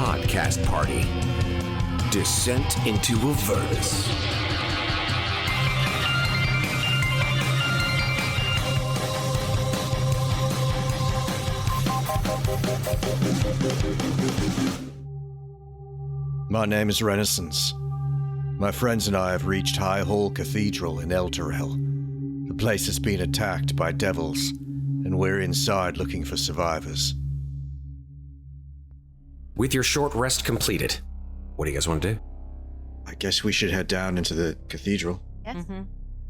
podcast party. Descent into Avernus. My name is Renascence. My friends and I have reached High Hall Cathedral in Elturel. The place has been attacked by devils, and we're inside looking for survivors. With your short rest completed, what do you guys want to do? I guess we should head down into the cathedral. Yes. Mm-hmm.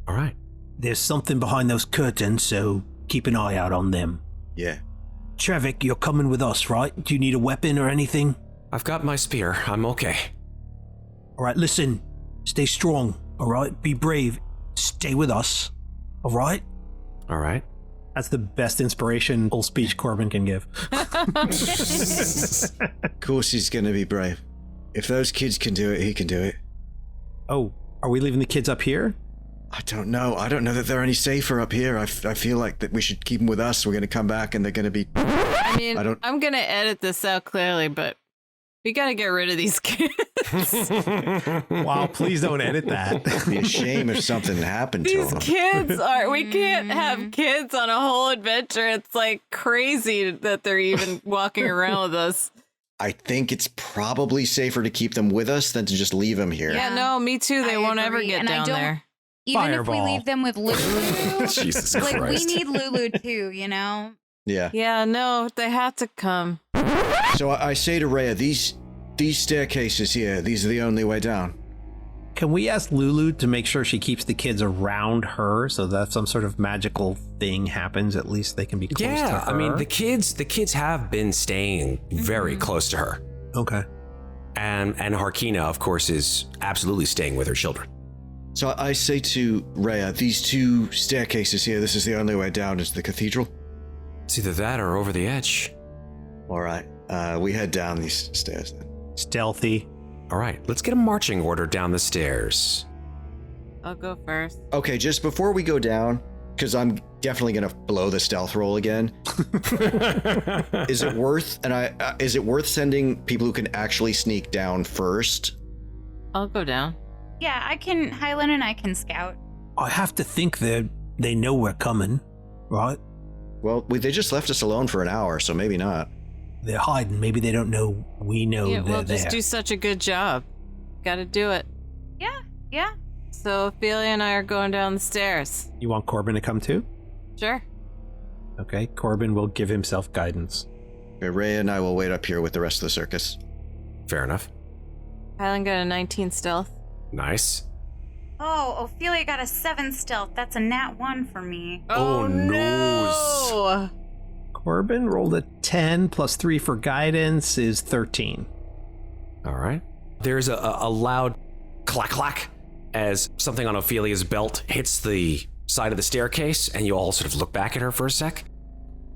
All right. There's something behind those curtains, so keep an eye out on them. Yeah. Trevick, you're coming with us, right? Do you need a weapon or anything? I've got my spear. I'm okay. All right, listen. Stay strong, all right? Be brave. Stay with us, all right? All right. That's the best inspirational speech Corbin can give. Of course he's going to be brave. If those kids can do it, he can do it. Oh, are we leaving the kids up here? I don't know. I don't know that they're any safer up here. I feel like that we should keep them with us. We're going to come back and they're going to be... I mean, I'm going to edit this out clearly, but we got to get rid of these kids. Wow, please don't edit that. It'd be a shame if something happened to them. These kids we can't have kids on a whole adventure. It's like crazy that they're even walking around with us. I think it's probably safer to keep them with us than to just leave them here. Yeah, no, me too. They won't ever get down there. Even Fireball. if we leave them with Lulu, Jesus like Christ. we need Lulu too, you know? Yeah. Yeah, no, they have to come. So I say to Reya, these staircases here, these are the only way down. Can we ask Lulu to make sure she keeps the kids around her so that some sort of magical thing happens? At least they can be close to her. Yeah, I mean, the kids have been staying very close to her. Okay. And Harkeena, of course, is absolutely staying with her children. So I say to Reya, these two staircases here, this is the only way down into the cathedral. It's either that or over the edge. All right, we head down these stairs then. Stealthy. All right, let's get a marching order down the stairs. I'll go first. Okay, just before we go down, because I'm definitely gonna blow the stealth roll again. Is it worth sending people who can actually sneak down first? I'll go down. Yeah, Hylan and I can scout. I have to think that they know we're coming, right? Well, they just left us alone for an hour, so maybe not. They're hiding. Maybe they don't know we know Yeah, they're we'll just there. do such a good job. Gotta do it. Yeah. So Ofelia and I are going down the stairs. You want Corbin to come too? Sure. Okay, Corbin will give himself guidance. Okay, Reya and I will wait up here with the rest of the circus. Fair enough. Hylan got a 19 stealth. Nice. Oh, Ofelia got a 7 stealth. That's a nat 1 for me. Oh, no. Corbin rolled a 10 plus 3 for guidance is 13. All right. There's a loud clack clack as something on Ophelia's belt hits the side of the staircase, and you all sort of look back at her for a sec.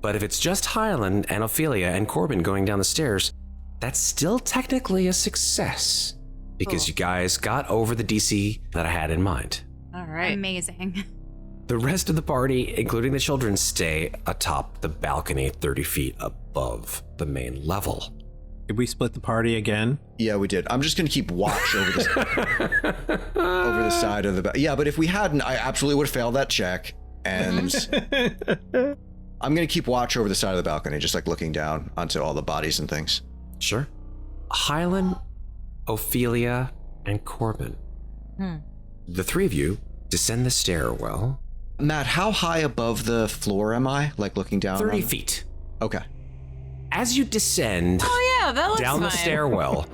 But if it's just Hylan and Ofelia and Corbin going down the stairs, that's still technically a success because you guys got over the DC that I had in mind. All right. Amazing. The rest of the party, including the children, stay atop the balcony 30 feet above the main level. Did we split the party again? Yeah, we did. I'm just going to keep watch over this over the side of the... Yeah, but if we hadn't, I absolutely would have failed that check. And I'm going to keep watch over the side of the balcony, just like looking down onto all the bodies and things. Sure. Hylan, Ofelia, and Corbin. The three of you descend the stairwell. Matt, how high above the floor am I? Like looking down? 30 feet. Okay. As you descend that looks down the fine. stairwell,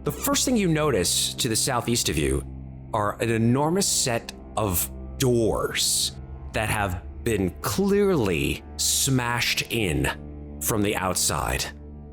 the first thing you notice to the southeast of you are an enormous set of doors that have been clearly smashed in from the outside.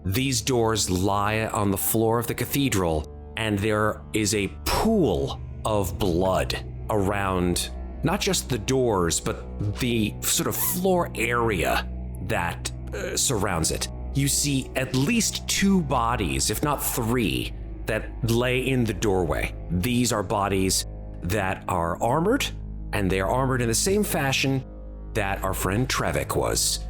These doors lie on the floor of the cathedral, and there is a pool of blood around not just the doors, but the sort of floor area that surrounds it. You see at least 2 bodies, if not 3, that lay in the doorway. These are bodies that are armored, and they are armored in the same fashion that our friend Trevick was.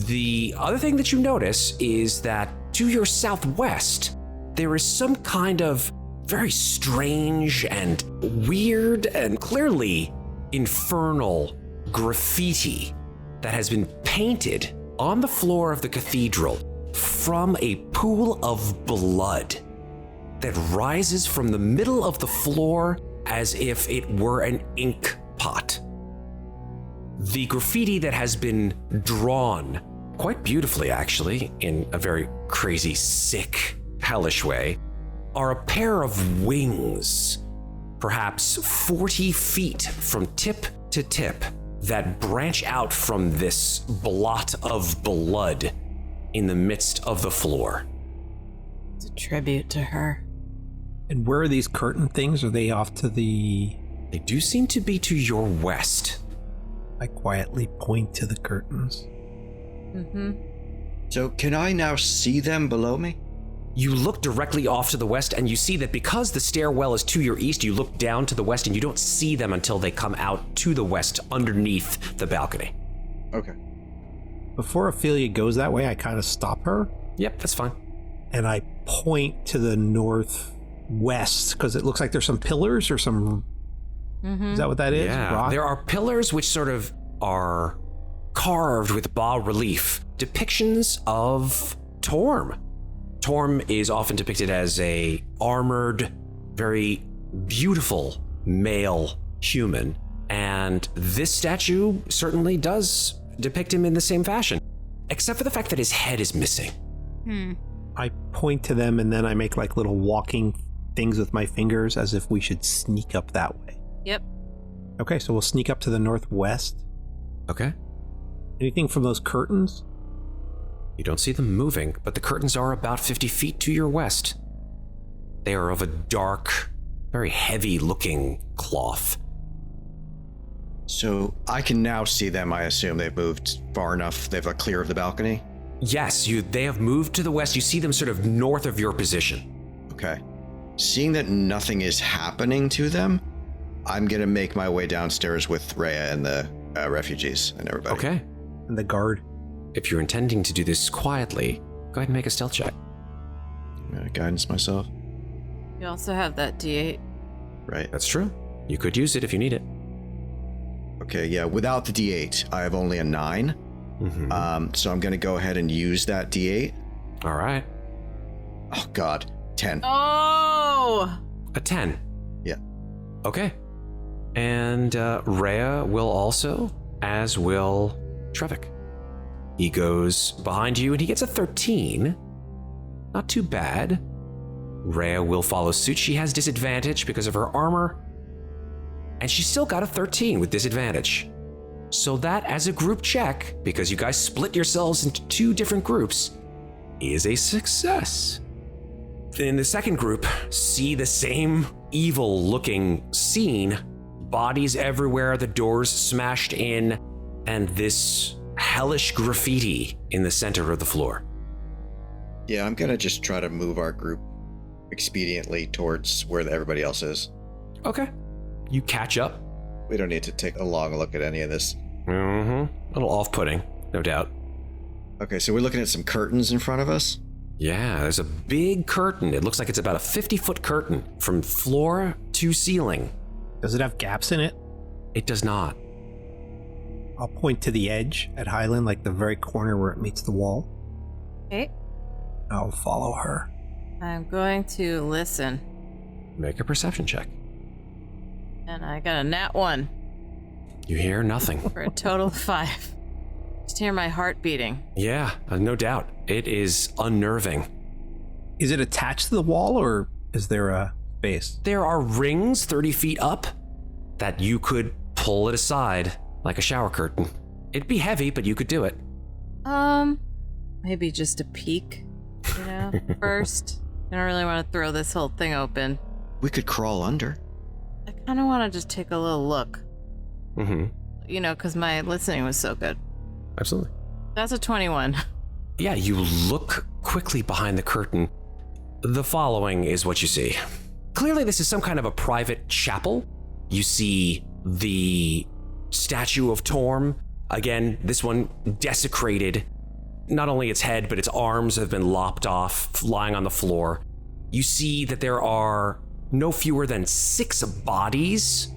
The other thing that you notice is that to your southwest, there is some kind of very strange and weird and clearly infernal graffiti that has been painted on the floor of the cathedral from a pool of blood that rises from the middle of the floor as if it were an ink pot. The graffiti that has been drawn quite beautifully, actually, in a very crazy, sick, hellish way, are a pair of wings, perhaps 40 feet from tip to tip, that branch out from this blot of blood in the midst of the floor. It's a tribute to her. And where are these curtain things? Are they off to the... They do seem to be to your west. I quietly point to the curtains. So can I now see them below me? You look directly off to the west, and you see that because the stairwell is to your east, you look down to the west, and you don't see them until they come out to the west underneath the balcony. Okay. Before Ofelia goes that way, I kind of stop her. Yep, that's fine. And I point to the northwest, because it looks like there's some pillars or some... Is that what that is? Yeah, Rock? there are pillars which sort of are carved with bas-relief depictions of Torm. Torm is often depicted as a armored, very beautiful male human, and this statue certainly does depict him in the same fashion, except for the fact that his head is missing. I point to them, and then I make like little walking things with my fingers as if we should sneak up that way. Yep. Okay, so we'll sneak up to the northwest. Okay. Anything from those curtains? You don't see them moving, but the curtains are about 50 feet to your west. They are of a dark, very heavy-looking cloth. So I can now see them, I assume. They've moved far enough. They've clear of the balcony? Yes, they have moved to the west. You see them sort of north of your position. Okay. Seeing that nothing is happening to them, I'm going to make my way downstairs with Reya and the refugees and everybody. Okay. And the guard. If you're intending to do this quietly, go ahead and make a stealth check. I'm going to guidance myself. You also have that D8. Right. That's true. You could use it if you need it. Okay, yeah. Without the D8, I have only a 9. So I'm going to go ahead and use that D8. All right. Oh, God. 10. Oh! A 10. Yeah. Okay. And Reya will also, as will Trevick. He goes behind you and he gets a 13. Not too bad. Reya will follow suit. She has disadvantage because of her armor. And she still got a 13 with disadvantage. So that, as a group check, because you guys split yourselves into 2 different groups, is a success. In the second group, see the same evil-looking scene. Bodies everywhere, the doors smashed in, and this hellish graffiti in the center of the floor. Yeah, I'm going to just try to move our group expediently towards where everybody else is. Okay. You catch up. We don't need to take a long look at any of this. A little off-putting, no doubt. Okay, so we're looking at some curtains in front of us. Yeah, there's a big curtain. It looks like it's about a 50-foot curtain from floor to ceiling. Does it have gaps in it? It does not. I'll point to the edge at Hylan, like the very corner where it meets the wall. Okay. I'll follow her. I'm going to listen. Make a perception check. And I got a nat 1 You hear nothing. for a total of 5. Just hear my heart beating. Yeah, no doubt. It is unnerving. Is it attached to the wall, or is there a base? There are rings 30 feet up that you could pull it aside like a shower curtain. It'd be heavy, but you could do it. Maybe just a peek, first. I don't really want to throw this whole thing open. We could crawl under. I kind of want to just take a little look. Mm-hmm. Because my listening was so good. Absolutely. That's a 21. Yeah, you look quickly behind the curtain. The following is what you see. Clearly, this is some kind of a private chapel. You see the statue of Torm. Again, this one desecrated Not only its head, but its arms have been lopped off, lying on the floor. You see that there are no fewer than 6 bodies,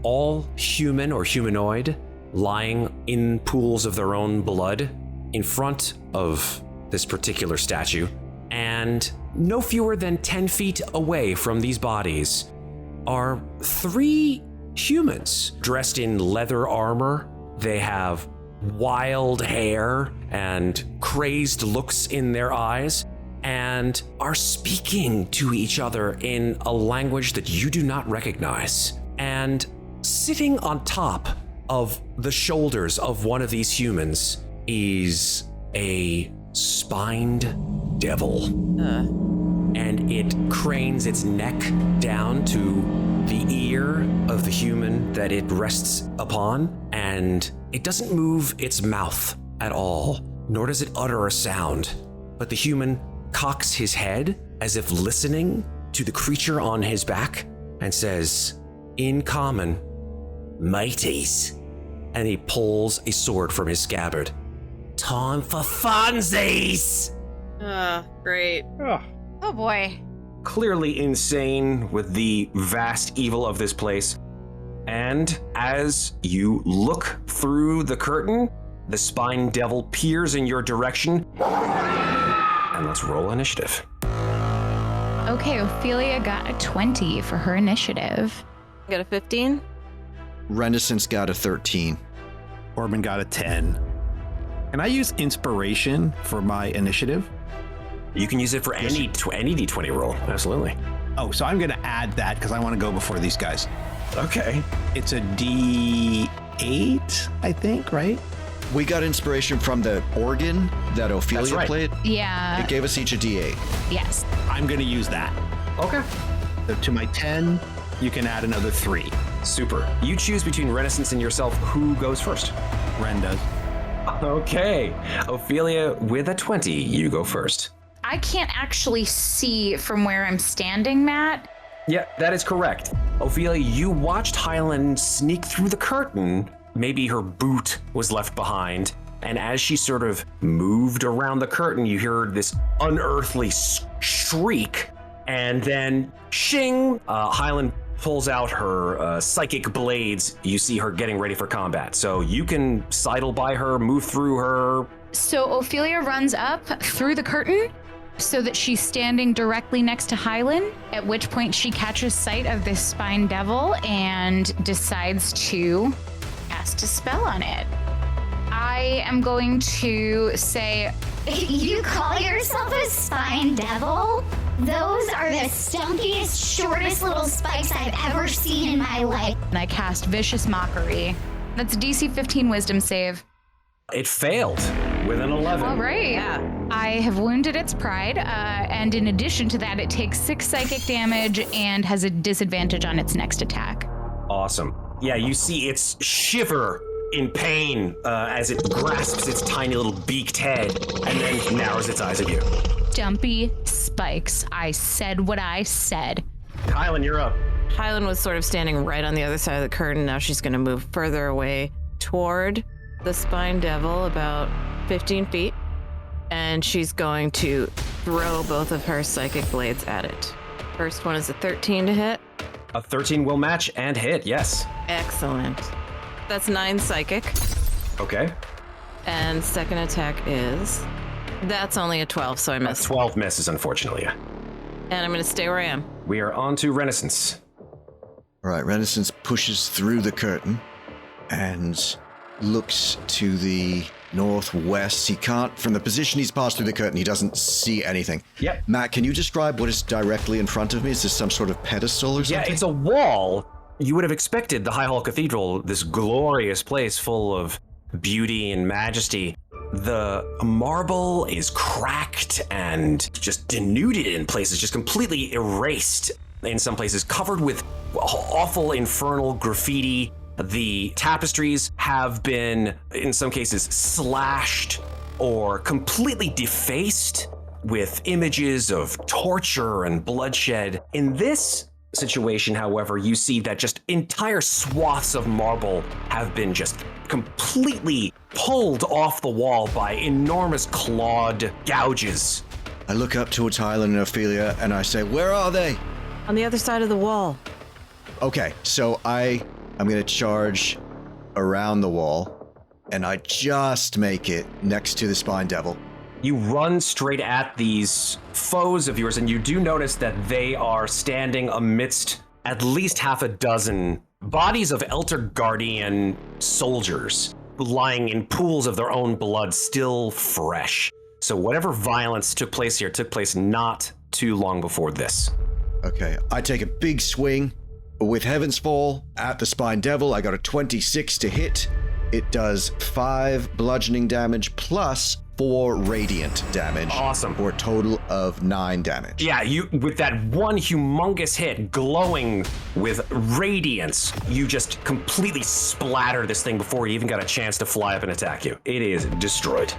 all human or humanoid, lying in pools of their own blood in front of this particular statue. And no fewer than 10 feet away from these bodies are 3 humans dressed in leather armor. They have wild hair and crazed looks in their eyes and are speaking to each other in a language that you do not recognize. And sitting on top of the shoulders of one of these humans is a spined devil. And it cranes its neck down to the ear of the human that it rests upon, and it doesn't move its mouth at all, nor does it utter a sound. But the human cocks his head as if listening to the creature on his back and says, in common, "Mateys." And he pulls a sword from his scabbard. "Time for funsies!" Great. Oh boy. Clearly insane with the vast evil of this place. And as you look through the curtain, the spine devil peers in your direction. And let's roll initiative. Okay, Ofelia got a 20 for her initiative. Got a 15? Renascence got a 13. Corbin got a 10. Can I use inspiration for my initiative? You can use it for any d20 roll. Absolutely. Oh, so I'm going to add that because I want to go before these guys. Okay. It's a D8, I think, right? We got inspiration from the organ that Ofelia played. Yeah. It gave us each a D8. Yes. I'm going to use that. Okay. So to my 10, you can add another 3. Super. You choose between Renascence and yourself. Who goes first? Ren does. Okay. Ofelia with a 20. You go first. I can't actually see from where I'm standing, Matt. Yeah, that is correct. Ofelia, you watched Hylan sneak through the curtain. Maybe her boot was left behind. And as she sort of moved around the curtain, you heard this unearthly shriek. And then, shing, Hylan pulls out her psychic blades. You see her getting ready for combat. So you can sidle by her, move through her. So Ofelia runs up through the curtain so that she's standing directly next to Hylan, at which point she catches sight of this spine devil and decides to cast a spell on it. I am going to say, You call yourself a spine devil? Those are the stumpiest, shortest little spikes I've ever seen in my life. and I cast Vicious Mockery. That's a DC 15 Wisdom save. It failed with an 11. All right. Yeah. I have wounded its pride, and in addition to that, it takes 6 psychic damage and has a disadvantage on its next attack. Awesome. Yeah, you see its shiver in pain as it grasps its tiny little beaked head and then narrows its eyes at you. Dumpy spikes. I said what I said. Hylan, you're up. Hylan was sort of standing right on the other side of the curtain. Now she's going to move further away toward the spine devil, about 15 feet. And she's going to throw both of her psychic blades at it. First one is a 13 to hit. A 13 will match and hit, yes. Excellent. That's 9 psychic. Okay. And second attack is... That's only a 12, so I A missed. 12 misses, unfortunately. And I'm going to stay where I am. We are on to Renascence. All right, Renascence pushes through the curtain and looks to the northwest. He can't, from the position he's passed through the curtain, he doesn't see anything. Yep. Matt, can you describe what is directly in front of me? Is this some sort of pedestal or something? Yeah, it's a wall. You would have expected the High Hall Cathedral, this glorious place full of beauty and majesty. The marble is cracked and just denuded in places, just completely erased. In some places, covered with awful infernal graffiti. The tapestries have been, in some cases, slashed or completely defaced with images of torture and bloodshed. In this situation, however, you see that just entire swaths of marble have been just completely pulled off the wall by enormous clawed gouges. I look up towards Hylan and Ofelia and I say, where are they? On the other side of the wall. Okay, so I'm going to charge around the wall, and I just make it next to the Spine Devil. You run straight at these foes of yours, and you do notice that they are standing amidst at least half a dozen bodies of Elder Guardian soldiers lying in pools of their own blood, still fresh. So whatever violence took place here took place not too long before this. Okay, I take a big swing with Heaven's Fall at the Spine Devil. I got a 26 to hit. It does 5 bludgeoning damage plus 4 radiant damage. Awesome. For a total of 9 damage. Yeah, you with that one humongous hit glowing with radiance, you just completely splatter this thing before you even got a chance to fly up and attack you. It is destroyed.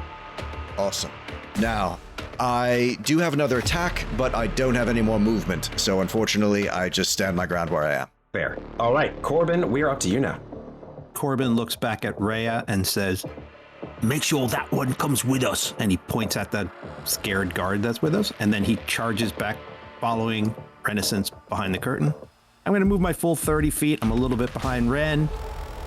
Awesome. Now, I do have another attack, but I don't have any more movement. So unfortunately, I just stand my ground where I am. Fair. All right, Corbin, we're up to you now. Corbin looks back at Reya and says, Make sure that one comes with us. and he points at the scared guard that's with us, and then he charges back, following Renascence behind the curtain. I'm going to move my full 30 feet. I'm a little bit behind Ren,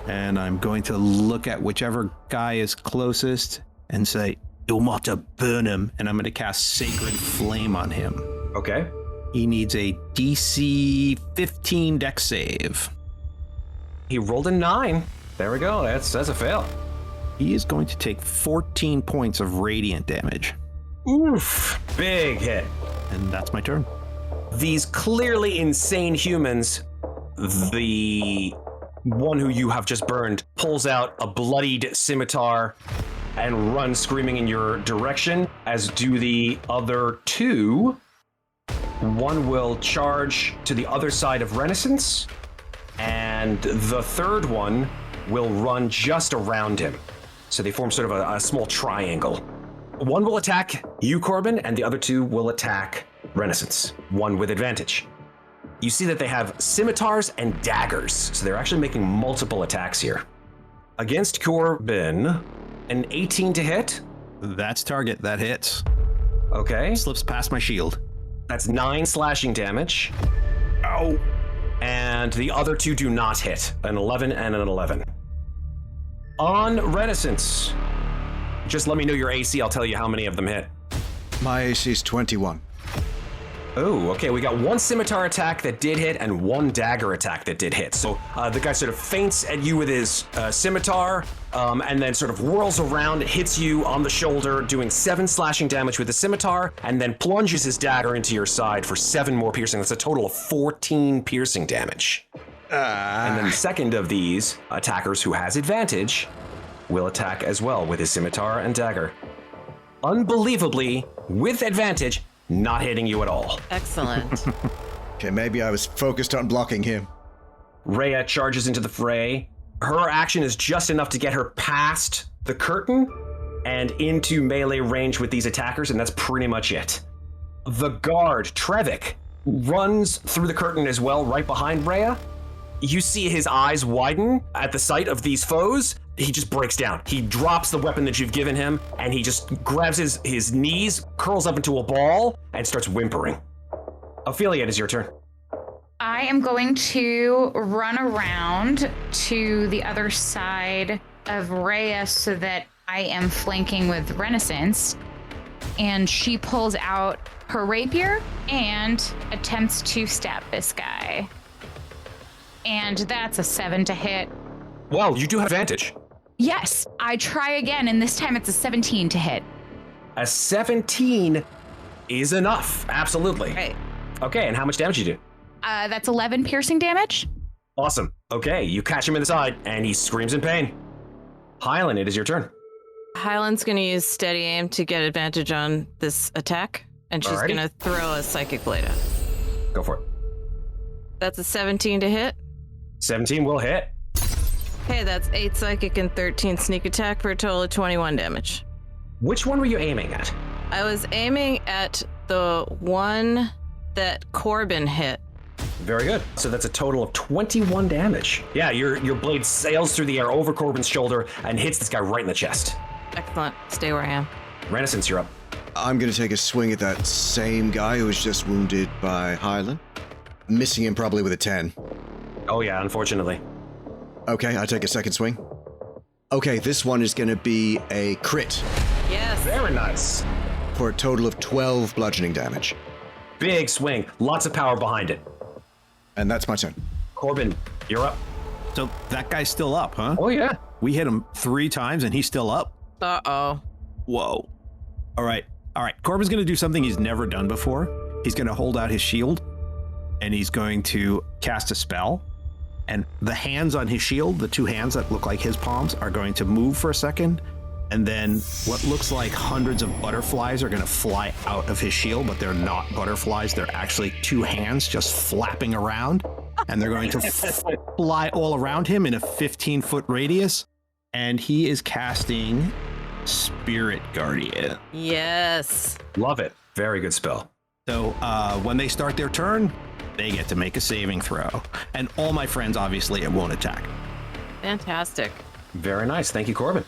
and I'm going to look at whichever guy is closest and say, Ilmata, burn him, and I'm going to cast Sacred Flame on him. Okay. He needs a DC 15 dex save. He rolled a 9. There we go. That's a fail. He is going to take 14 points of radiant damage, Oof. Big hit. and that's my turn. These clearly insane humans, the one who you have just burned, pulls out a bloodied scimitar and runs screaming in your direction, as do the other two. One will charge to the other side of Renascence, and the third one will run just around him. So they form sort of a small triangle. One will attack you, Corbin, and the other two will attack Renascence, one with advantage. You see that they have scimitars and daggers, so they're actually making multiple attacks here. Against Corbin, an 18 to hit. That's target. That hits. Okay, Slips past my shield. that's 9 slashing damage. Ow. And the other two do not hit, an 11 and an 11. On Renascence, just let me know your AC, I'll tell you how many of them hit. My AC is 21. Oh, okay, we got one scimitar attack that did hit and one dagger attack that did hit. So the guy sort of feints at you with his scimitar and then sort of whirls around, hits you on the shoulder, doing 7 slashing damage with the scimitar, and then plunges his dagger into your side for 7 more piercing. That's a total of 14 piercing damage. And then the second of these attackers, who has advantage, will attack as well with his scimitar and dagger. Unbelievably, with advantage, not hitting you at all. Excellent. Okay, maybe I was focused on blocking him. Reya charges into the fray. Her action is just enough to get her past the curtain and into melee range with these attackers, and that's pretty much it. The guard, Trevick, runs through the curtain as well, right behind Reya. You see his eyes widen at the sight of these foes. He just breaks down. He drops the weapon that you've given him, and he just grabs his knees, curls up into a ball, and starts whimpering. Ofelia, it is your turn. I am going to run around to the other side of Reya so that I am flanking with Renascence. And she pulls out her rapier and attempts to stab this guy. And that's a 7 to hit. Well, you do have advantage. Yes, I try again, and this time it's a 17 to hit. A 17 is enough, absolutely. Right. Okay, and how much damage you do? That's 11 piercing damage. Awesome. Okay, you catch him in the side, and he screams in pain. Hylan, it is your turn. Hylan's going to use steady aim to get advantage on this attack, and she's Alrighty. going to throw a psychic blade at it. Go for it. That's a 17 to hit. 17 will hit. Okay, that's 8 psychic and 13 sneak attack for a total of 21 damage. Which one were you aiming at? I was aiming at the one that Corbin hit Very good. So that's a total of 21 damage. Yeah, your blade sails through the air over Corbin's shoulder and hits this guy right in the chest. Excellent. Stay where I am. Renascence, you're up. I'm going to take a swing at that same guy who was just wounded by Hylan. Missing him probably with a 10. Oh yeah, unfortunately. Okay, I take a second swing. Okay, this one is going to be a crit. Yes. Very nice. For a total of 12 bludgeoning damage. Big swing. Lots of power behind it. And that's my turn. Corbin, you're up. So that guy's still up, huh? Oh yeah. We hit him 3 times and he's still up? Uh-oh. Whoa. All right. Corbin's going to do something he's never done before. He's going to hold out his shield and he's going to cast a spell. And the hands on his shield, the 2 hands that look like his palms, are going to move for a second. And then what looks like hundreds of butterflies are going to fly out of his shield, but they're not butterflies. They're actually 2 hands just flapping around. And they're going to fly all around him in a 15-foot radius. And he is casting Spirit Guardian. Yes. Love it. Very good spell. So when they start their turn, they get to make a saving throw. And all my friends, obviously, it won't attack. Fantastic. Very nice. Thank you, Corbin.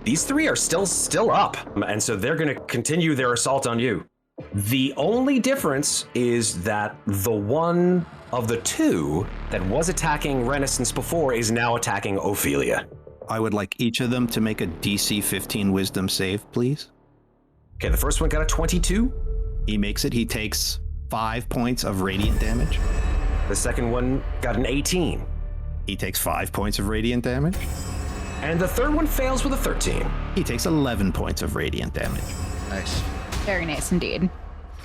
These 3 are still up, and so they're going to continue their assault on you. The only difference is that the one of the 2 that was attacking Renascence before is now attacking Ofelia. I would like each of them to make a DC 15 Wisdom save, please. Okay, the first one got a 22. He makes it. He takes 5 points of radiant damage. The second one got an 18. He takes 5 points of radiant damage. And the third one fails with a 13. He takes 11 points of radiant damage. Nice. Very nice indeed.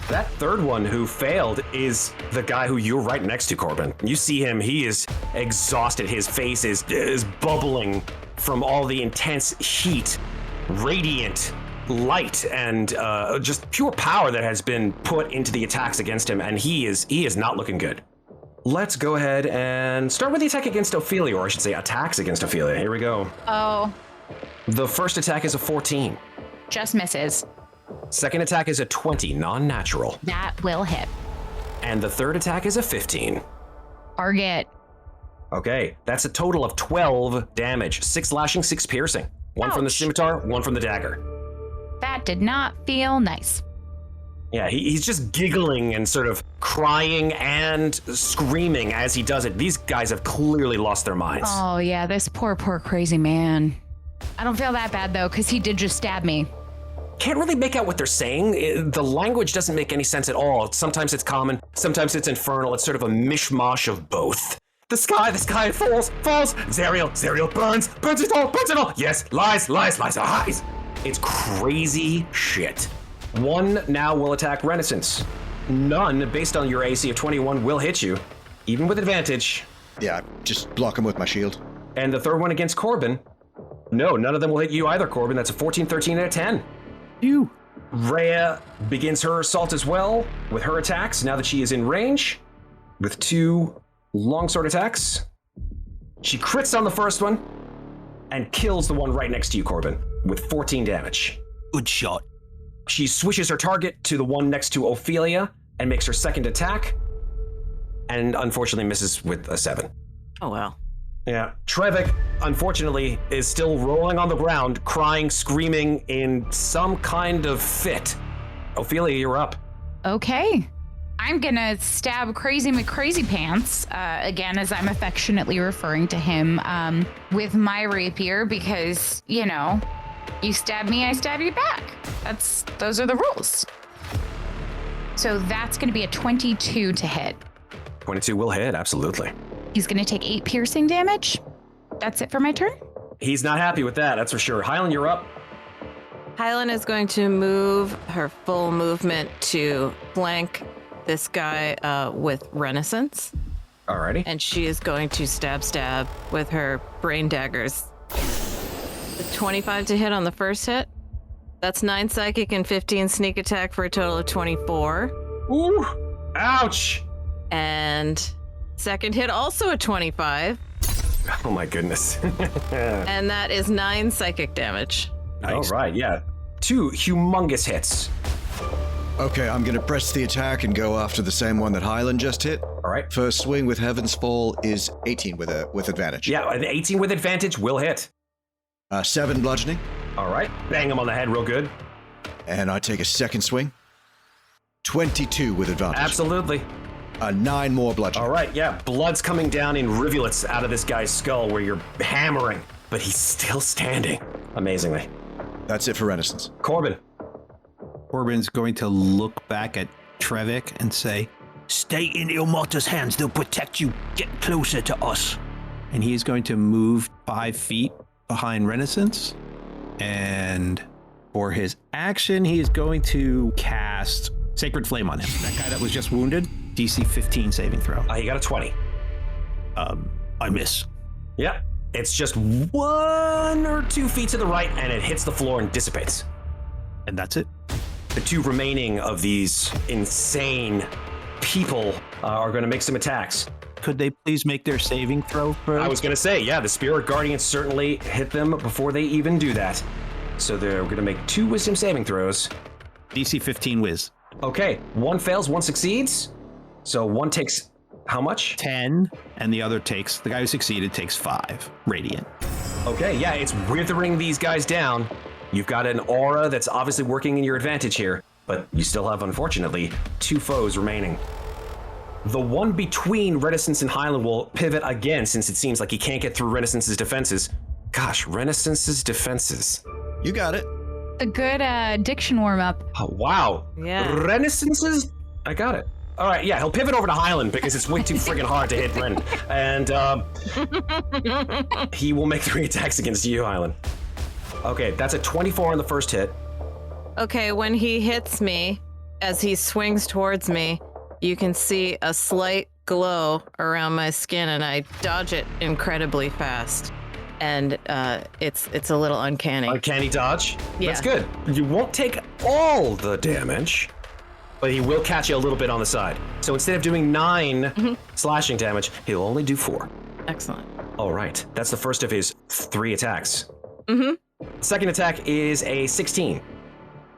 That third one who failed is the guy who you're right next to, Corbin. You see him, he is exhausted. His face is bubbling from all the intense heat, radiant light, and just pure power that has been put into the attacks against him, and he is not looking good. Let's go ahead and start with the attack against Ofelia, or I should say attacks against Ofelia. Here we go. Oh, The first attack is a 14. just misses. Second attack is a 20, non-natural. That will hit. And the third attack is a 15. Target. Okay, that's a total of 12 damage. 6 slashing, 6 piercing. 1 from the Ouch. scimitar, 1 from the dagger. That did not feel nice. Yeah, he's just giggling and sort of crying and screaming as he does it. These guys have clearly lost their minds. Oh, yeah, this poor crazy man. I don't feel that bad, though, because he did just stab me. Can't really make out what they're saying. The language doesn't make any sense at all. Sometimes it's common, sometimes it's infernal. It's sort of a mishmash of both. The sky falls. Zariel burns it all. Yes, lies. It's crazy shit. 1 now will attack Renascence. None, based on your AC of 21, will hit you, even with advantage. Yeah, just block him with my shield. And the third one against Corbin. No, none of them will hit you either, Corbin. That's a 14, 13, and a 10. You. Reya begins her assault as well with her attacks now that she is in range with 2 longsword attacks. She crits on the first one and kills the one right next to you, Corbin, with 14 damage. Good shot. She switches her target to the one next to Ofelia and makes her second attack, and unfortunately misses with a 7. Oh, well. Yeah. Trevick, unfortunately, is still rolling on the ground, crying, screaming in some kind of fit. Ofelia, you're up. Okay. I'm gonna stab Crazy McCrazy Pants, again, as I'm affectionately referring to him, with my rapier because, you know, you stab me, I stab you back. Those are the rules. So that's gonna be a 22 to hit. 22 will hit, absolutely. He's gonna take 8 piercing damage. That's it for my turn. He's not happy with that, that's for sure. Hylan, you're up. Hylan is going to move her full movement to flank this guy with Renascence. Alrighty. And she is going to stab with her brain daggers. 25 to hit on the first hit. That's 9 psychic and 15 sneak attack for a total of 24. Ooh! Ouch! And second hit also a 25. Oh my goodness. And that is 9 psychic damage. Nice. All right, yeah. 2 humongous hits. Okay, I'm gonna press the attack and go after the same one that Hylan just hit. All right. right. First swing with Heaven's Fall is 18 with advantage. Yeah, an 18 with advantage will hit. 7 bludgeoning. All right. Bang him on the head real good. And I take a second swing. 22 with advantage. Absolutely. 9 more bludgeoning. All right, yeah. Blood's coming down in rivulets out of this guy's skull where you're hammering, but he's still standing. Amazingly. That's it for Renascence. Corbin. Corbin's going to look back at Trevick and say, Stay in Ilmater's hands. They'll protect you. Get closer to us. and he is going to move 5 feet behind Renascence. And for his action, he is going to cast Sacred Flame on him. That guy that was just wounded, DC 15 saving throw. You got a 20. I miss. Yeah, it's just 1 or 2 feet to the right, and it hits the floor and dissipates. And that's it. The 2 remaining of these insane people are going to make some attacks. Could they please make their saving throw first? I was going to say, yeah, the Spirit Guardians certainly hit them before they even do that. So they're going to make 2 wisdom saving throws. DC 15 whiz. Okay, 1 fails, 1 succeeds. So 1 takes how much? 10, and the other takes, the guy who succeeded takes 5 radiant. Okay, yeah, it's withering these guys down. You've got an aura that's obviously working in your advantage here, but you still have, unfortunately, 2 foes remaining. The one between Renascence and Hylan will pivot again, since it seems like he can't get through Renascence's defenses. Gosh, Renascence's defenses. You got it. A good diction warm-up. Oh, wow. Yeah. Renaissance's? I got it. All right, yeah, he'll pivot over to Hylan because it's way too friggin' hard to hit Ren. And he will make 3 attacks against you, Hylan. Okay, that's a 24 on the first hit. Okay, when he hits me, as he swings towards me, you can see a slight glow around my skin, and I dodge it incredibly fast. And it's a little uncanny. Uncanny dodge? Yeah. That's good. You won't take all the damage, but he will catch you a little bit on the side. So instead of doing 9 slashing damage, he'll only do 4. Excellent. All right, that's the first of his 3 attacks. Mm-hmm. Second attack is a 16.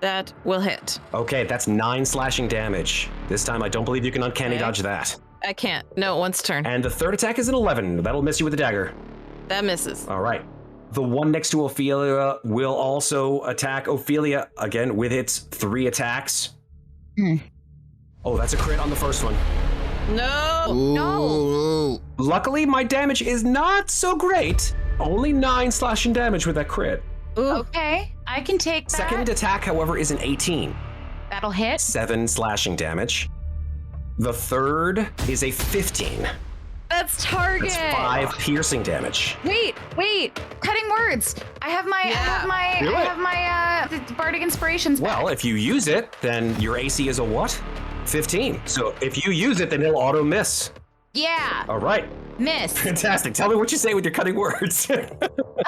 That will hit. Okay, that's 9 slashing damage. This time, I don't believe you can uncanny dodge that. I can't. No, once turn. And the third attack is an 11. That'll miss you with the dagger. That misses. All right. The one next to Ofelia will also attack Ofelia again with its 3 attacks. Oh, that's a crit on the first one. No! No. Luckily, my damage is not so great. Only 9 slashing damage with that crit. Ooh. Okay, I can take that. Second attack, however, is an 18. That'll hit. 7 slashing damage. The third is a 15. That's target. That's 5 piercing damage. Wait. Cutting words. I have my Bardic Inspirations back. Well, if you use it, then your AC is a what? 15. So if you use it, then he'll auto miss. Yeah. All right. Miss. Fantastic. Tell me what you say with your cutting words.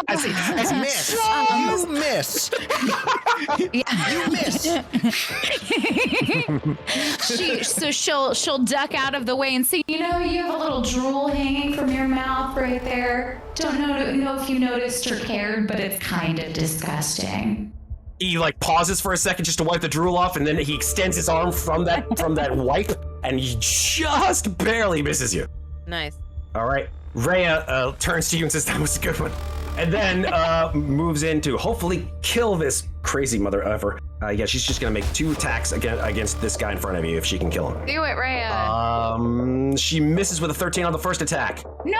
As miss. You miss. You miss. She'll duck out of the way and say, you have a little drool hanging from your mouth right there. Don't know if you noticed or cared, but it's kind of disgusting. He pauses for a second just to wipe the drool off, and then he extends his arm from that wipe, and he just barely misses you. Nice. All right. Reya turns to you and says, that was a good one. And then moves in to hopefully kill this crazy mother effer. Yeah, she's just going to make 2 attacks against this guy in front of you if she can kill him. Do it, Reya. She misses with a 13 on the first attack. No,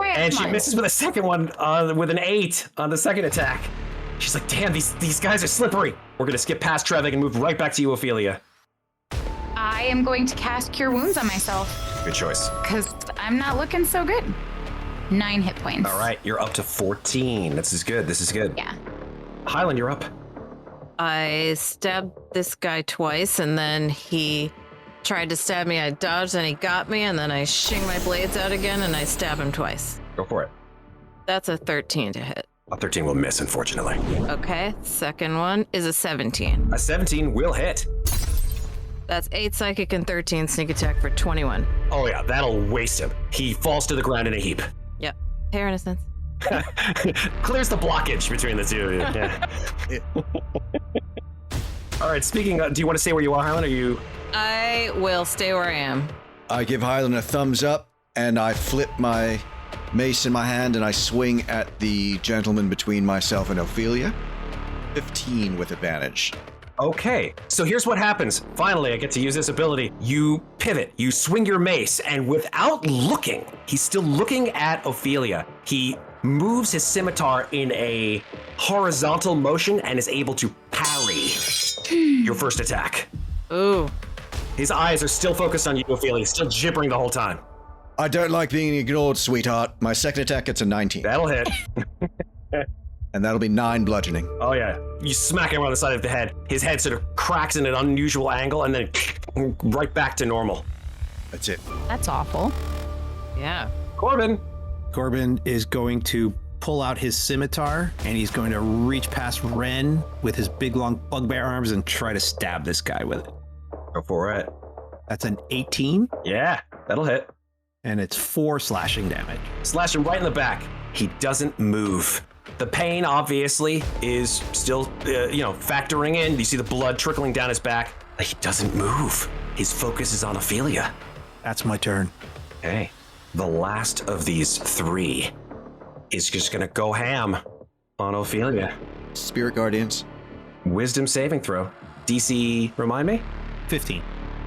Reya. And she misses with a second one with an 8 on the second attack. She's like, damn, these guys are slippery. We're going to skip past Trevick and move right back to you, Ofelia. I am going to cast Cure Wounds on myself. Good choice. Because I'm not looking so good. 9 hit points. All right, you're up to 14. This is good. Yeah. Hylan, you're up. I stabbed this guy twice, and then he tried to stab me. I dodged, and he got me, and then I shing my blades out again, and I stab him twice. Go for it. That's a 13 to hit. A 13 will miss, unfortunately. Okay, second one is a 17. A 17 will hit. That's 8 psychic and 13 sneak attack for 21. Oh yeah, that'll waste him. He falls to the ground in a heap. Yep. Hey, Renaissance. Clears the blockage between the two of you. Yeah. All right, speaking of, do you want to stay where you are, Hylan, or you? I will stay where I am. I give Hylan a thumbs up, and I flip my mace in my hand, and I swing at the gentleman between myself and Ofelia. 15 with advantage. Okay, so here's what happens. Finally, I get to use this ability. You pivot, you swing your mace, and without looking, he's still looking at Ofelia. He moves his scimitar in a horizontal motion and is able to parry your first attack. Ooh. His eyes are still focused on you, Ophelia, still gibbering the whole time. I don't like being ignored, sweetheart. My second attack gets a 19. That'll hit. And that'll be 9 bludgeoning. Oh yeah. You smack him on the side of the head. His head sort of cracks in an unusual angle and then right back to normal. That's it. That's awful. Yeah. Corbin. Corbin is going to pull out his scimitar and he's going to reach past Ren with his big long bugbear arms and try to stab this guy with it. Go for it. That's an 18. Yeah, that'll hit. And it's 4 slashing damage. Slash him right in the back. He doesn't move. The pain, obviously, is still, factoring in. You see the blood trickling down his back. He doesn't move. His focus is on Ofelia. That's my turn. Okay. The last of these 3 is just gonna go ham on Ofelia. Spirit Guardians. Wisdom saving throw. DC, remind me? 15.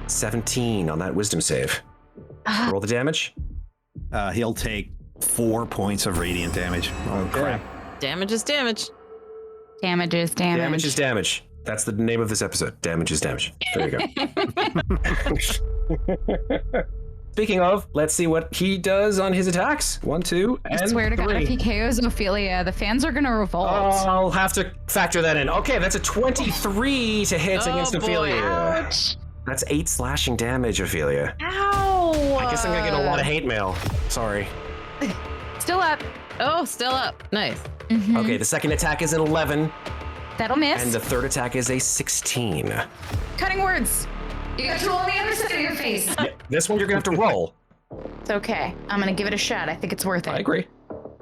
17 on that wisdom save. Roll the damage. He'll take 4 points of radiant damage. Oh, crap. Damage is damage. Damage is damage. Damage is damage. That's the name of this episode. Damage is damage. There you go. Speaking of, let's see what he does on his attacks. 1, 2, and 3. I swear to God, if he KOs Ofelia, the fans are gonna revolt. I'll have to factor that in. Okay, that's a 23 to hit against Ofelia. Ouch. That's 8 slashing damage, Ofelia. Ow! I guess I'm gonna get a lot of hate mail. Sorry. Still up. Oh, still up. Nice. Mhm. Okay, the second attack is an 11, That'll miss. and the third attack is a 16. Cutting words. You got to roll on the other side of your face. Yeah, this one you're gonna have to roll. It's okay. I'm gonna give it a shot. I think it's worth it. I agree.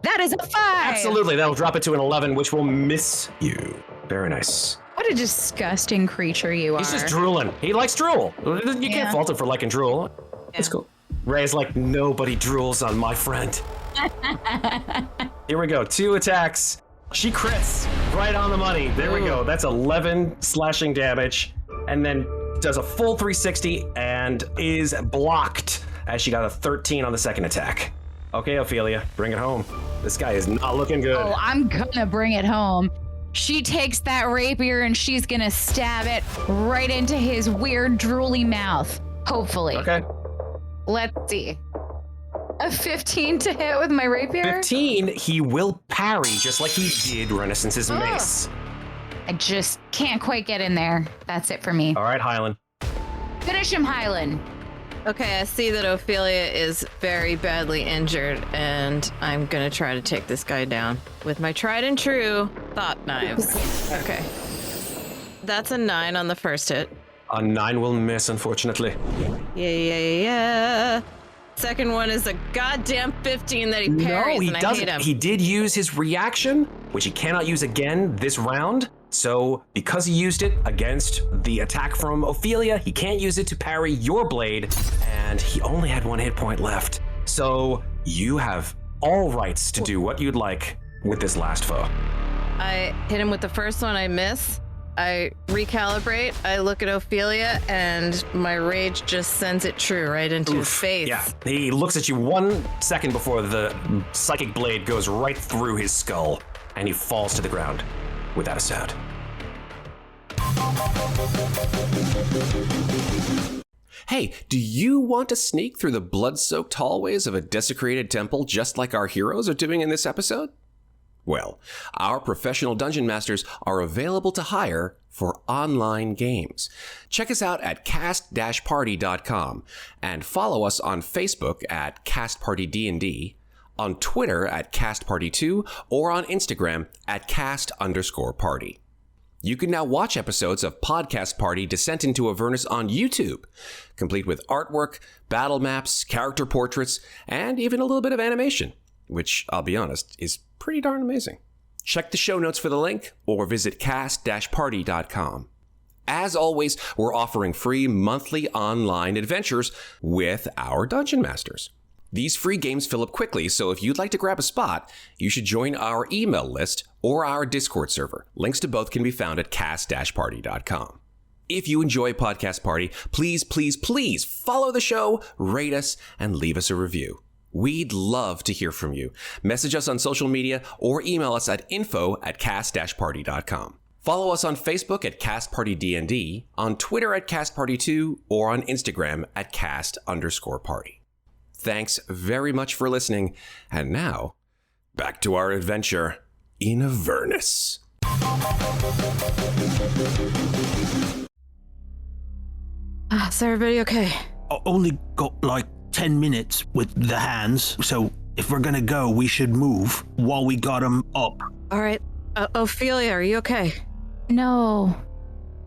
That is a 5. Absolutely, that'll drop it to an 11, which will miss you. Very nice. What a disgusting creature you are. He's just drooling. He likes drool. You Yeah. can't fault him for liking drool. It's cool. Ray's like, nobody drools on my friend. Here we go. 2 attacks. She crits right on the money. There we go. That's 11 slashing damage. And then does a full 360 and is blocked as she got a 13 on the second attack. Okay, Ofelia, bring it home. This guy is not looking good. Oh, I'm gonna bring it home. She takes that rapier and she's gonna stab it right into his weird drooly mouth. Hopefully. Okay. Let's see. A 15 to hit with my rapier? 15, he will parry just like he did Renascence's mace. I just can't quite get in there. That's it for me. All right, Hylan. Finish him, Hylan. Okay, I see that Ofelia is very badly injured, and I'm gonna try to take this guy down with my tried and true thought knives. Okay. That's a 9 on the first hit. A 9 will miss, unfortunately. Yeah. Second one is a goddamn 15 that he parries, No, he and I doesn't. hate him. He did use his reaction, which he cannot use again this round. So because he used it against the attack from Ofelia, he can't use it to parry your blade, and he only had 1 hit point left. So you have all rights to do what you'd like with this last foe. I hit him with the first one, I miss. I recalibrate, I look at Ofelia, and my rage just sends it true right into his face. Yeah, he looks at you 1 second before the psychic blade goes right through his skull, and he falls to the ground without a sound. Hey, do you want to sneak through the blood-soaked hallways of a desecrated temple just like our heroes are doing in this episode? Well, our professional dungeon masters are available to hire for online games. Check us out at cast-party.com and follow us on Facebook at castpartydnd, on Twitter at castparty2, or on Instagram at cast_party. You can now watch episodes of Podcast Party Descent into Avernus on YouTube, complete with artwork, battle maps, character portraits, and even a little bit of animation, which, I'll be honest, is pretty darn amazing. Check the show notes for the link, or visit cast-party.com. As always, we're offering free monthly online adventures with our Dungeon Masters. These free games fill up quickly, so if you'd like to grab a spot, you should join our email list or our Discord server. Links to both can be found at cast-party.com. If you enjoy Podcast Party, please follow the show, rate us, and leave us a review. We'd love to hear from you. Message us on social media or email us at info@cast-party.com. Follow us on Facebook at CastPartyDND, on Twitter at CastParty2, or on Instagram at cast_party. Thanks very much for listening. And now, back to our adventure in Avernus. Is everybody okay? I only got like 10 minutes with the hands, so if we're gonna go, we should move while we got them up. All right. Ofelia, are you okay? No.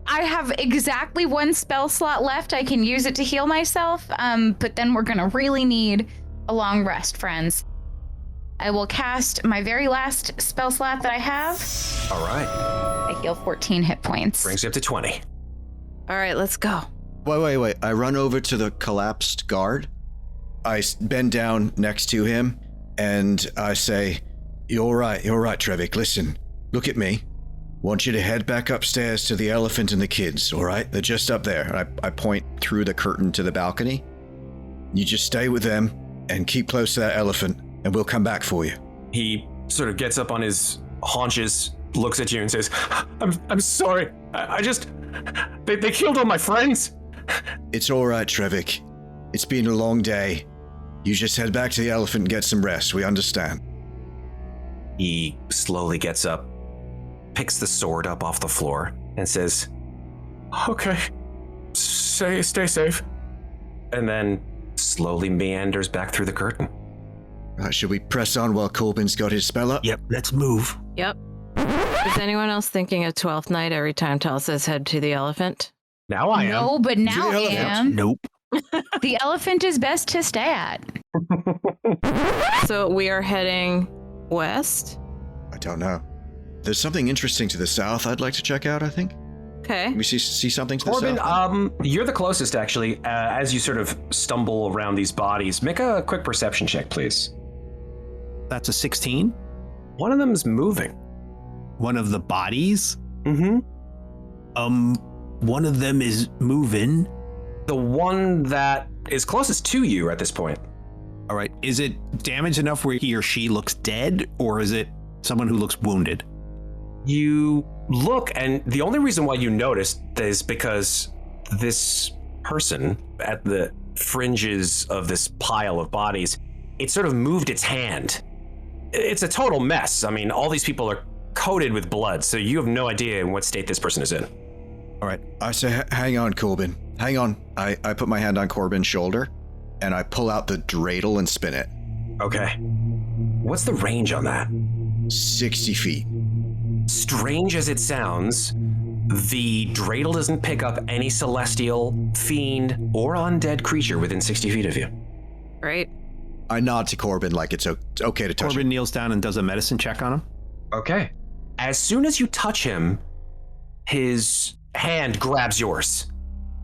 I have exactly one spell slot left. I can use it to heal myself, but then we're gonna really need a long rest, friends. I will cast my very last spell slot that I have. All right. I heal 14 hit points. Brings you up to 20. All right, let's go. Wait. I run over to the collapsed guard. I bend down next to him, and I say, You're right, Trevick. Listen, look at me. Want you to head back upstairs to the elephant and the kids, all right? They're just up there. I point through the curtain to the balcony. You just stay with them and keep close to that elephant, and we'll come back for you. He sort of gets up on his haunches, looks at you and says, I'm sorry. They killed all my friends. It's all right, Trevick. It's been a long day. You just head back to the elephant and get some rest. We understand. He slowly gets up, picks the sword up off the floor, and says, Okay. Stay safe. and then slowly meanders back through the curtain. Should we press on while Corbin's got his spell up? Yep, let's move. Yep. Is anyone else thinking of 12th night every time Tal says head to the elephant? Now I am. No, but now I am. Nope. The elephant is best to stay at. So we are heading west. I don't know. There's something interesting to the south I'd like to check out, I think. Okay. We see something to the Corbin, south? you're the closest, actually. As you sort of stumble around these bodies, make a quick perception check, please. That's a 16. One of them's moving. One of the bodies? Mm-hmm. One of them is moving. The one that is closest to you at this point. All right. Is it damaged enough where he or she looks dead, or is it someone who looks wounded? You look, and the only reason why you noticed is because this person at the fringes of this pile of bodies, it sort of moved its hand. It's a total mess. I mean, all these people are coated with blood, so you have no idea in what state this person is in. All right. I say, hang on, Corbin. Hang on. I put my hand on Corbin's shoulder, and I pull out the dreidel and spin it. Okay. What's the range on that? 60 feet. Strange as it sounds, the dreidel doesn't pick up any celestial, fiend, or undead creature within 60 feet of you. Great. I nod to Corbin like it's okay to touch Corbin him. kneels down and does a medicine check on him. Okay. As soon as you touch him, his hand grabs yours.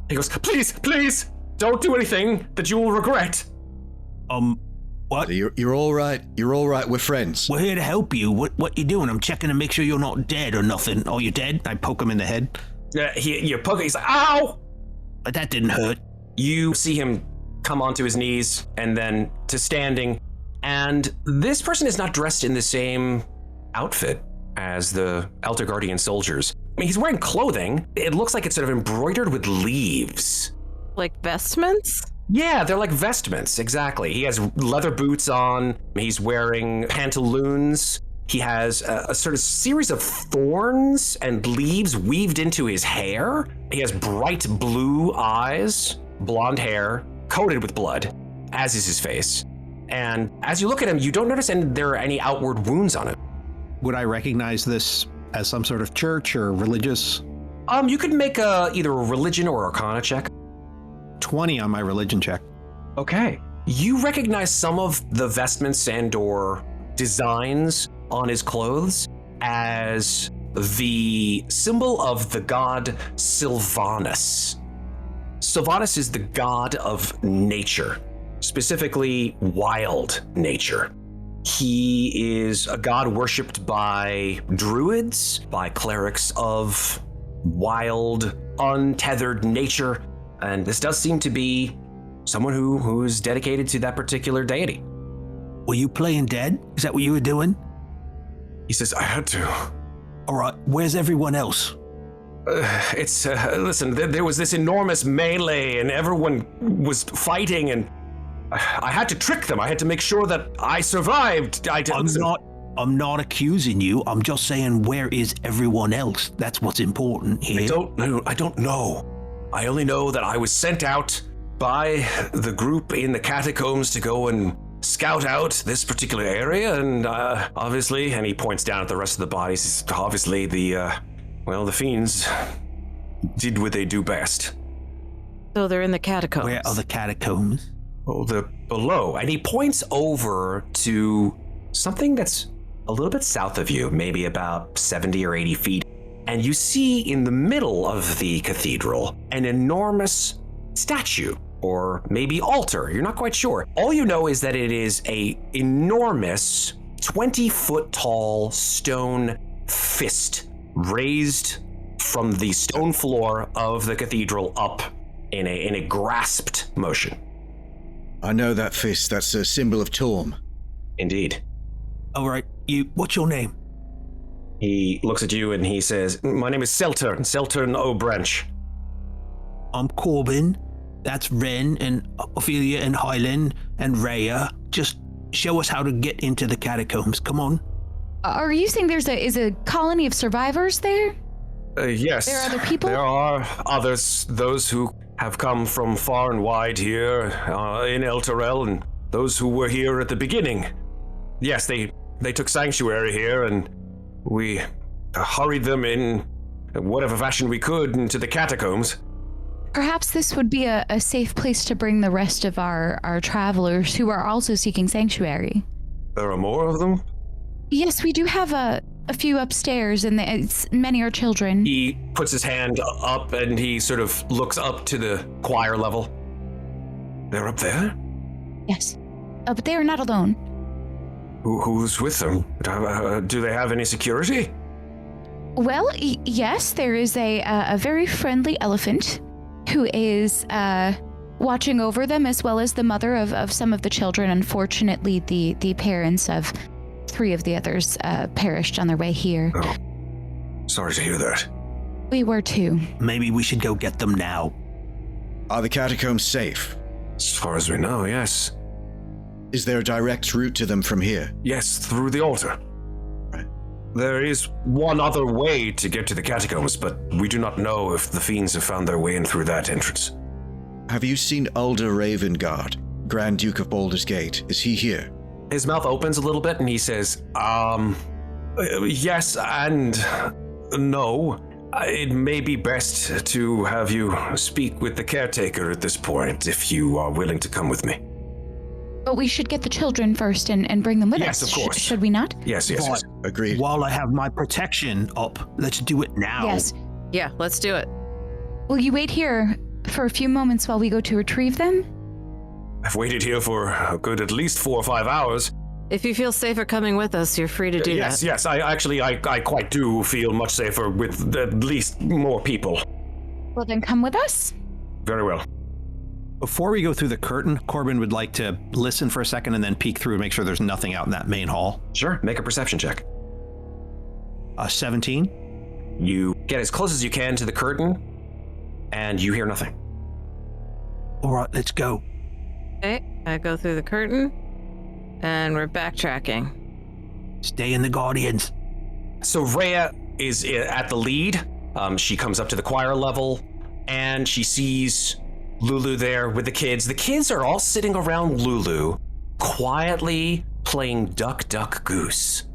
He goes, please, don't do anything that you will regret. What? You're all right. You're all right. We're friends. We're here to help you. What you doing? I'm checking to make sure you're not dead or nothing. Oh, you're dead? I poke him in the head. You poke it, he's like, ow! But that didn't hurt. You see him come onto his knees and then to standing. And this person is not dressed in the same outfit as the Elder Guardian soldiers. I mean, he's wearing clothing. It looks like it's sort of embroidered with leaves. Like vestments? Yeah, they're like vestments, exactly. He has leather boots on. He's wearing pantaloons. He has a sort of series of thorns and leaves weaved into his hair. He has bright blue eyes, blonde hair, coated with blood, as is his face. And as you look at him, you don't notice there are any outward wounds on him. Would I recognize this as some sort of church or religious? You could make either a religion or arcana check. 20 on my religion check. Okay. You recognize some of the vestments and or designs on his clothes as the symbol of the god Sylvanus. Sylvanus is the god of nature, specifically wild nature. He is a god worshipped by druids, by clerics of wild, untethered nature, and this does seem to be someone who is dedicated to that particular deity. Were you playing dead? Is that what you were doing? He says, I had to. All right, where's everyone else? Listen, there was this enormous melee and everyone was fighting and I had to trick them. I had to make sure that I survived. I'm not accusing you. I'm just saying, where is everyone else? That's what's important here. I don't know. I only know that I was sent out by the group in the catacombs to go and scout out this particular area, and obviously, and he points down at the rest of the bodies, obviously the fiends did what they do best. So they're in the catacombs. Where are the catacombs? Oh, they're below. And he points over to something that's a little bit south of you, maybe about 70 or 80 feet. And you see in the middle of the cathedral an enormous statue, or maybe altar. You're not quite sure. All you know is that it is a enormous 20-foot tall stone fist raised from the stone floor of the cathedral up in a grasped motion. I know that fist. That's a symbol of Torm. Indeed. All right, what's your name? He looks at you and he says, my name is Seltern O'Branch. I'm Corbin. That's Ren and Ofelia and Hylan and Reya. Just show us how to get into the catacombs. Come on. Are you saying there's a colony of survivors there? Yes. There are other people? There are others, those who have come from far and wide here in El Terrell, and those who were here at the beginning. Yes, they took sanctuary here, and we hurried them in whatever fashion we could into the catacombs. Perhaps this would be a safe place to bring the rest of our travelers who are also seeking sanctuary. There are more of them? Yes, we do have a few upstairs, and many are children. He puts his hand up and he sort of looks up to the choir level. They're up there? Yes. But they are not alone. Who's with them? Do they have any security? Well, yes, there is a very friendly elephant who is watching over them, as well as the mother of some of the children. Unfortunately, the parents of 3 of the others perished on their way here. Oh, sorry to hear that. We were too. Maybe we should go get them now. Are the catacombs safe? As far as we know, yes. Is there a direct route to them from here? Yes, through the altar. Right. There is one other way to get to the catacombs, but we do not know if the fiends have found their way in through that entrance. Have you seen Ulder Ravengard, Grand Duke of Baldur's Gate? Is he here? His mouth opens a little bit and he says, yes and no. It may be best to have you speak with the caretaker at this point, if you are willing to come with me. But we should get the children first and bring them with us. Yes, of course. Should we not? Yes. Agreed. While I have my protection up, let's do it now. Yes. Yeah, let's do it. Will you wait here for a few moments while we go to retrieve them? I've waited here for a good at least 4 or 5 hours. If you feel safer coming with us, you're free to do that. Yes, I quite do feel much safer with at least more people. Well, then come with us. Very well. Before we go through the curtain, Corbin would like to listen for a second and then peek through and make sure there's nothing out in that main hall. Sure, make a perception check. 17. You get as close as you can to the curtain, and you hear nothing. All right, let's go. Okay, I go through the curtain, and we're backtracking. Stay in the Guardians. So Reya is at the lead. She comes up to the choir level, and she sees Lulu there with the kids. The kids are all sitting around Lulu, quietly playing Duck, Duck, Goose.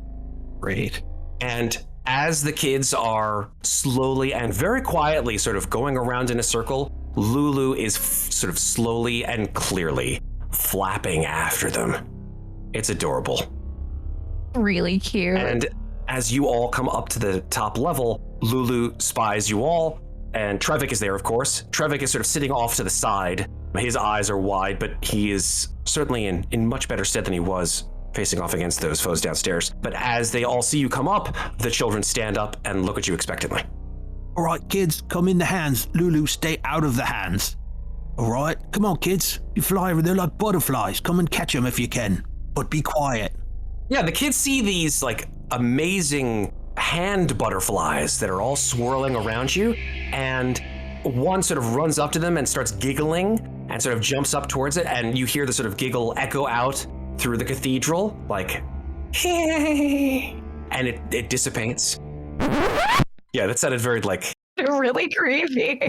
Great. And as the kids are slowly and very quietly sort of going around in a circle, Lulu is sort of slowly and clearly flapping after them. It's adorable. Really cute. And As you all come up to the top level, Lulu spies you all, and Trevick is there, of course. Trevick is sort of sitting off to the side. His eyes are wide, but he is certainly in much better stead than he was facing off against those foes downstairs. But as they all see you come up, the children stand up and look at you expectantly. All right, kids, come in the hands. Lulu, stay out of the hands. All right, come on, kids. You fly over there like butterflies. Come and catch them if you can, but be quiet. Yeah, the kids see these like amazing hand butterflies that are all swirling around you, and one sort of runs up to them and starts giggling and sort of jumps up towards it, and you hear the sort of giggle echo out through the cathedral, like, hey, and it dissipates. Yeah, that sounded very like... Really creepy.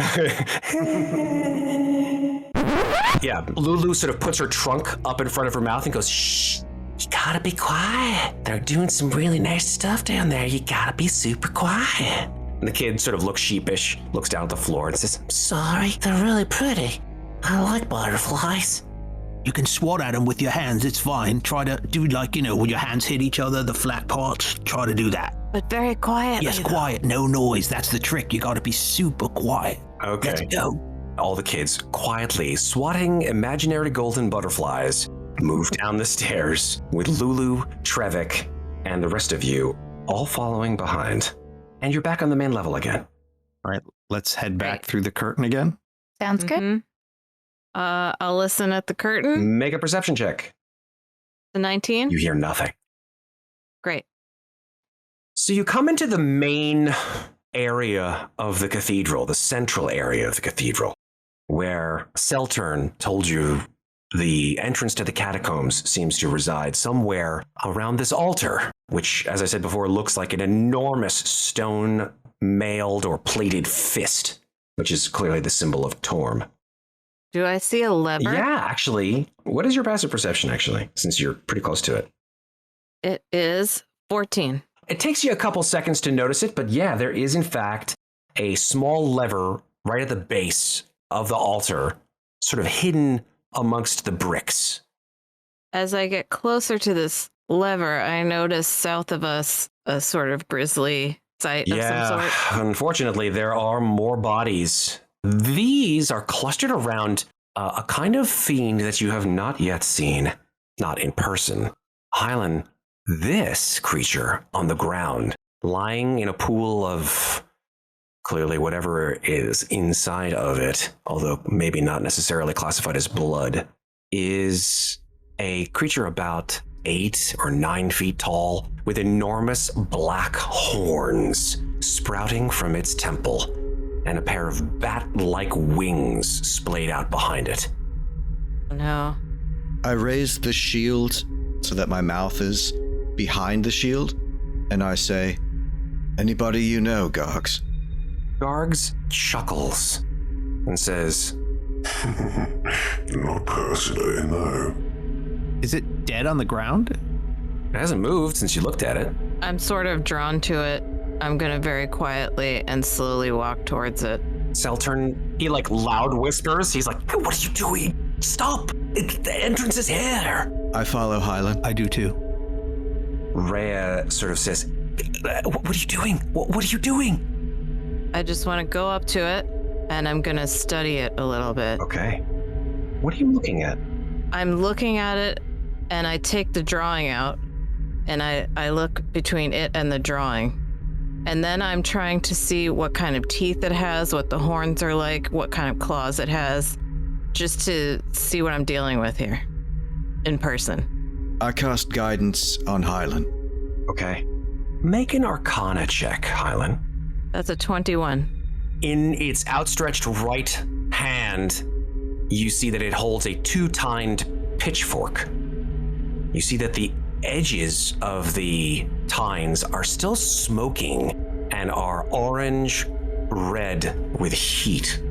Yeah, Lulu sort of puts her trunk up in front of her mouth and goes, shh. You gotta be quiet. They're doing some really nice stuff down there. You gotta be super quiet. And the kid sort of looks sheepish, looks down at the floor and says, I'm sorry, they're really pretty. I like butterflies. You can swat at them with your hands, it's fine. Try to do like, when your hands hit each other, the flat parts, try to do that. But very quietly. Yes, quiet, no noise. That's the trick. You gotta be super quiet. Okay. Let's go. All the kids quietly swatting imaginary golden butterflies move down the stairs with Lulu, Trevick, and the rest of you all following behind. And you're back on the main level again. All right, let's head back through the curtain again. Sounds good. I'll listen at the curtain. Make a perception check. The 19? You hear nothing. Great. So you come into the main area of the cathedral, the central area of the cathedral, where Seltern told you the entrance to the catacombs seems to reside somewhere around this altar, which, as I said before, looks like an enormous stone mailed or plated fist, which is clearly the symbol of Torm. Do I see a lever? Yeah, actually. What is your passive perception, actually, since you're pretty close to it? It is 14. It takes you a couple seconds to notice it, but yeah, there is, in fact, a small lever right at the base of the altar, sort of hidden amongst the bricks. As I get closer to this lever, I notice south of us a sort of grisly sight of some sort. Unfortunately, there are more bodies. These are clustered around a kind of fiend that you have not yet seen, not in person. Hylan, this creature on the ground, lying in a pool of clearly whatever is inside of it, although maybe not necessarily classified as blood, is a creature about 8 or 9 feet tall with enormous black horns sprouting from its temple and a pair of bat-like wings splayed out behind it. No. I raise the shield so that my mouth is behind the shield, and I say, anybody you know, Gargs? Gargs chuckles and says, Not personally, no. Is it dead on the ground? It hasn't moved since you looked at it. I'm sort of drawn to it. I'm going to very quietly and slowly walk towards it. Seltern, he loud whispers. He's like, what are you doing? Stop! The entrance is here! I follow Hylan. I do too. Reya sort of says, what are you doing? What are you doing? I just want to go up to it, and I'm going to study it a little bit. Okay. What are you looking at? I'm looking at it, and I take the drawing out, and I look between it and the drawing. And then I'm trying to see what kind of teeth it has, what the horns are like, what kind of claws it has, just to see what I'm dealing with here in person. I cast guidance on Hylan. Okay. Make an Arcana check, Hylan. That's a 21. In its outstretched right hand, you see that it holds a 2-tined pitchfork. You see that the edges of the tines are still smoking and are orange-red with heat.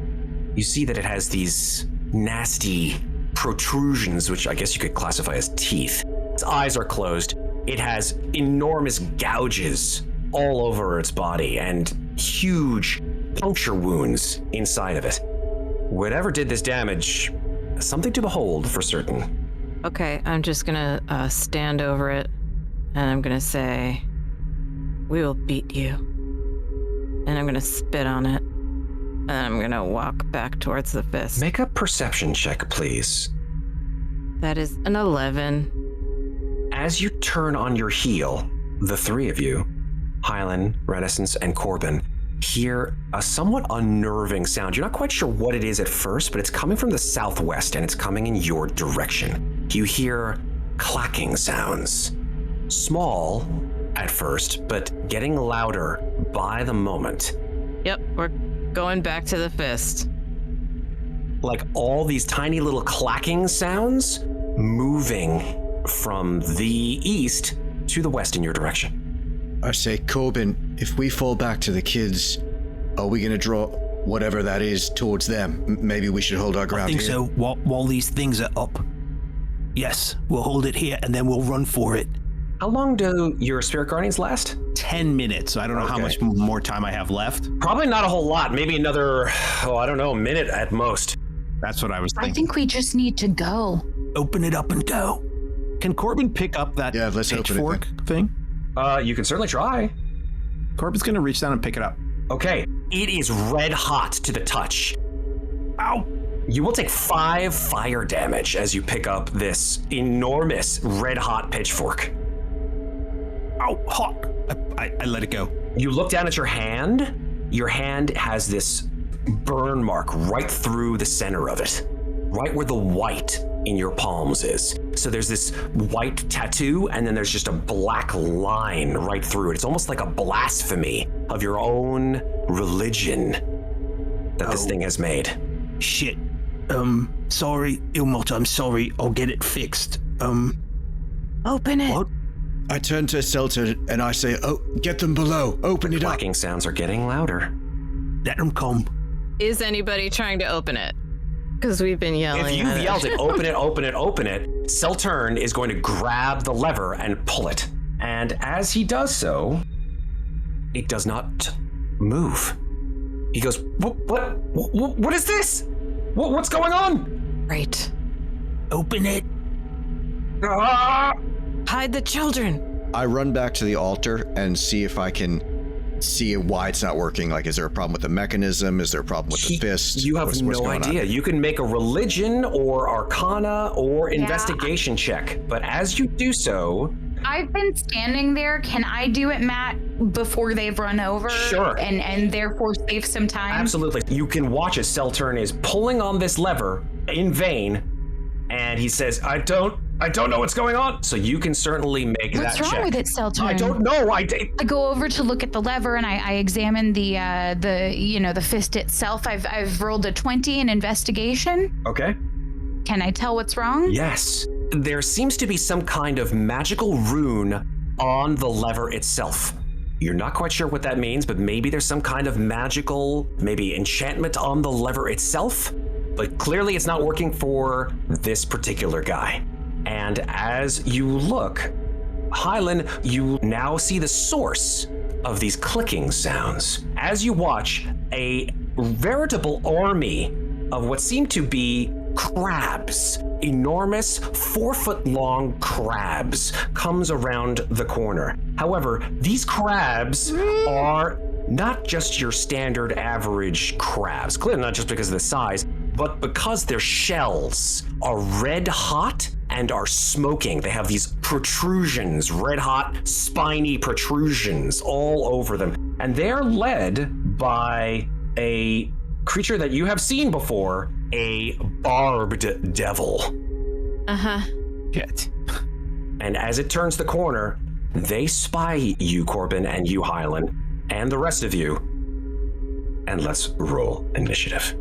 You see that it has these nasty protrusions, which I guess you could classify as teeth. Its eyes are closed. It has enormous gouges all over its body and huge puncture wounds inside of it. Whatever did this damage, something to behold for certain. Okay, I'm just gonna stand over it, and I'm gonna say, We will beat you. And I'm gonna spit on it. And I'm gonna walk back towards the fist. Make a perception check, please. That is an 11. As you turn on your heel, the three of you, Hylan, Renascence, and Corbin, hear a somewhat unnerving sound. You're not quite sure what it is at first, but it's coming from the southwest and it's coming in your direction. You hear clacking sounds. Small at first, but getting louder by the moment. Yep, we're going back to the fist. Like all these tiny little clacking sounds moving from the east to the west in your direction. I say, Corbin, if we fall back to the kids, are we going to draw whatever that is towards them? Maybe we should hold our ground I think here. so. While these things are up. Yes, we'll hold it here and then we'll run for it. How long do your spirit guardians last? 10 minutes. So I don't know how much more time I have left. Probably not a whole lot. Maybe another, a minute at most. That's what I was thinking. I think we just need to go. Open it up and go. Can Corbin pick up that let's open it pitchfork thing? You can certainly try. Corbin's going to reach down and pick it up. Okay. It is red hot to the touch. Ow! You will take 5 fire damage as you pick up this enormous red hot pitchfork. Ow, hot. I let it go. You look down at your hand. Your hand has this burn mark right through the center of it, right where the white in your palms is. So there's this white tattoo, and then there's just a black line right through it. It's almost like a blasphemy of your own religion that this thing has made. Shit. Sorry, Ilmot, I'm sorry. I'll get it fixed. Open it. What? I turn to Seltern and I say, get them below. Open it up. Clacking sounds are getting louder. Let them come. Is anybody trying to open it? Because we've been yelling. If you've yelled it, open it, open it, open it, Seltern is going to grab the lever and pull it. And as he does so, it does not move. He goes, what is this? What's going on? Right. Open it. Ah! Hide the children. I run back to the altar and see if I can see why it's not working. Like, is there a problem with the mechanism? Is there a problem with the fist? You have What's no going on? idea. You can make a religion or arcana or investigation check. But as you do so... I've been standing there. Can I do it, Matt, before they've run over? Sure. And therefore save some time? Absolutely. You can watch as Seltern is pulling on this lever in vain, and he says, I don't know what's going on. So you can certainly make that check. What's wrong with it, Seltern? I don't know. I go over to look at the lever and I examine the fist itself. I've rolled a 20 in investigation. Okay. Can I tell what's wrong? Yes. There seems to be some kind of magical rune on the lever itself. You're not quite sure what that means, but maybe there's some kind of magical, maybe enchantment on the lever itself. But clearly it's not working for this particular guy. And as you look, Hylan, you now see the source of these clicking sounds. As you watch, a veritable army of what seem to be crabs, enormous 4-foot-long crabs, comes around the corner. However, these crabs are not just your standard average crabs, clearly not just because of the size, but because their shells are red hot and are smoking. They have these protrusions, red hot, spiny protrusions all over them. And they're led by a creature that you have seen before, a barbed devil. Uh-huh. Shit. And as it turns the corner, they spy you, Corbin, and you, Hylan, and the rest of you. And let's roll initiative.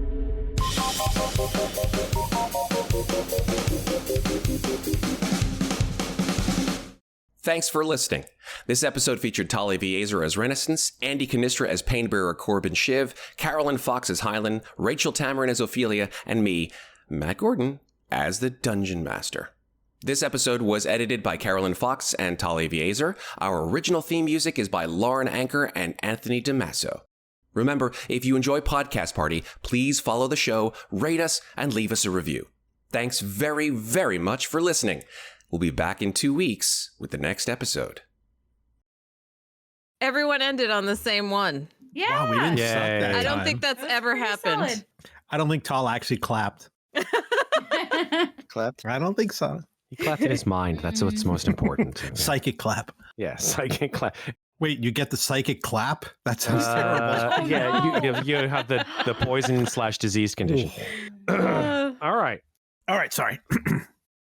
Thanks for listening. This episode featured Tal Aviezer as Renascence, Andy Cannistra as Painbearer Corbin Shiv, Carolyn Fox as Hylan, Rachel Tamarin as Ofelia, and me, Matt Gordon, as the Dungeon Master. This episode was edited by Carolyn Fox and Tal Aviezer. Our original theme music is by Lauren Anker and Anthony DeMasso. Remember, if you enjoy Podcast Party, please follow the show, rate us, and leave us a review. Thanks very, very much for listening. We'll be back in 2 weeks with the next episode. Everyone ended on the same one. Yeah. Wow, we didn't suck Yay. that I don't time. think that's That was ever pretty happened. solid. I don't think Tal actually clapped. Clapped. I don't think so. He clapped in his mind. That's what's most important. Psychic clap. Yeah, psychic clap. Wait, you get the psychic clap? That sounds terrible. Yeah, you have the poison / disease condition. All right. All right, sorry.